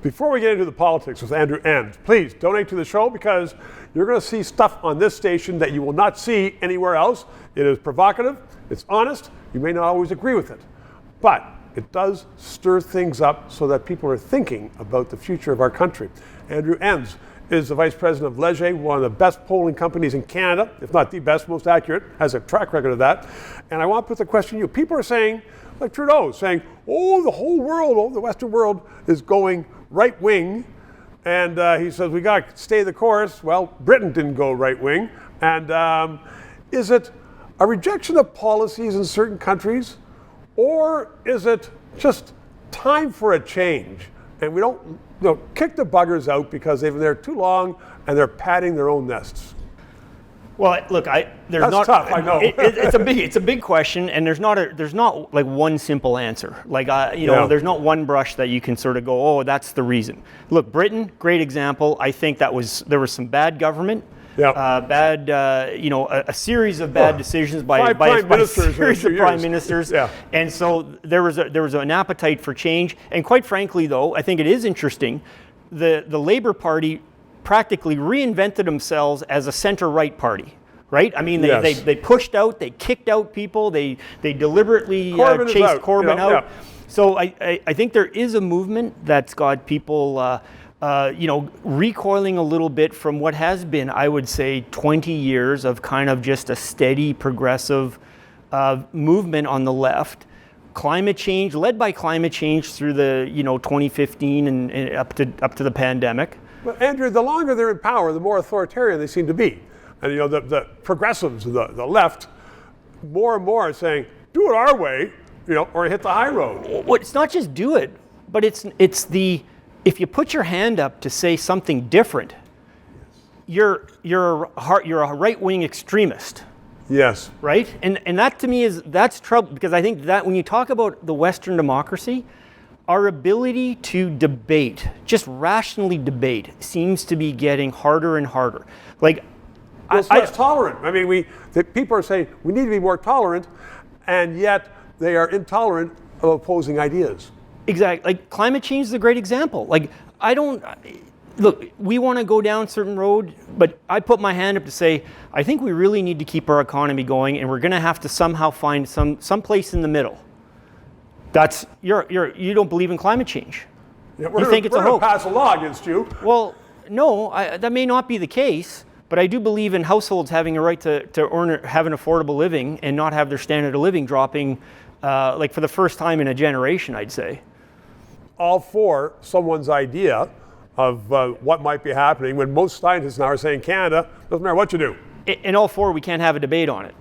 Before we get into the politics with Andrew Enns, please donate to the show because you're going to see stuff on this station that you will not see anywhere else. It is provocative, it's honest, you may not always agree with it, but it does stir things up so that people are thinking about the future of our country. Andrew Enns is the Vice President of Leger, one of the best polling companies in Canada, if not the best, most accurate, has a track record of that. And I want to put the question to you. People are saying, like Trudeau, saying, oh, the whole world, the Western world is going right wing. And he says, we got to stay the course. Well, Britain didn't go right wing. And is it a rejection of policies in certain countries? Or is it just time for a change? And we don't kick the buggers out because they've been there too long and they're padding their own nests. Well, look, That's tough, I know. It's a big question, and there's not like one simple answer. Like there's not one brush that you can sort of go, oh, that's the reason. Look, Britain, great example. I think there was some bad government. Yeah. A series of bad decisions by a series of prime ministers. Yeah. And so there was an appetite for change. And quite frankly, though, I think it is interesting, the Labour Party practically reinvented themselves as a center-right party. Right? I mean, they pushed out, they kicked out people, they deliberately chased Corbyn out. Yeah. So I think there is a movement that's got people recoiling a little bit from what has been, I would say, 20 years of kind of just a steady, progressive movement on the left. Climate change, led by climate change through the 2015 and up to the pandemic. Well, Andrew, the longer they're in power, the more authoritarian they seem to be. And the progressives, the left, more and more are saying, do it our way, or hit the high road. Well, it's not just do it, but it's if you put your hand up to say something different, you're a right-wing extremist. Yes. Right? And that to me that's trouble, because I think that when you talk about the Western democracy, our ability to debate, just rationally debate, seems to be getting harder and harder. Like, it's less tolerant. I mean, people are saying we need to be more tolerant, and yet they are intolerant of opposing ideas. Exactly. Like, climate change is a great example. Like, look, we want to go down a certain road, but I put my hand up to say, I think we really need to keep our economy going, and we're going to have to somehow find some place in the middle. That's you don't believe in climate change. Yeah, you think it's a hoax. We're going to pass a law against you. Well, no, that may not be the case, but I do believe in households having a right to have an affordable living and not have their standard of living dropping, for the first time in a generation, I'd say. All for someone's idea of what might be happening when most scientists now are saying Canada, doesn't matter what you do. And all four, we can't have a debate on it.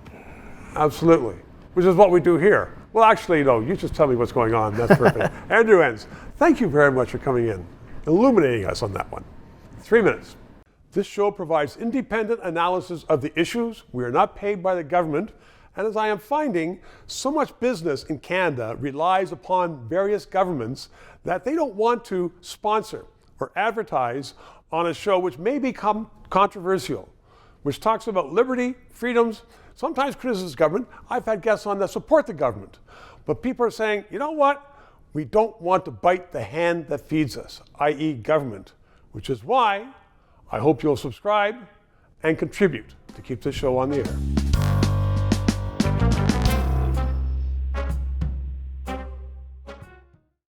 Absolutely, which is what we do here. Well, actually, no, you just tell me what's going on. That's perfect. Andrew Enns, thank you very much for coming in, illuminating us on that one. 3 minutes. This show provides independent analysis of the issues. We are not paid by the government. And as I am finding, so much business in Canada relies upon various governments that they don't want to sponsor or advertise on a show which may become controversial, which talks about liberty, freedoms, sometimes criticizes government. I've had guests on that support the government. But people are saying, you know what? We don't want to bite the hand that feeds us, i.e. government, which is why I hope you'll subscribe and contribute to keep this show on the air.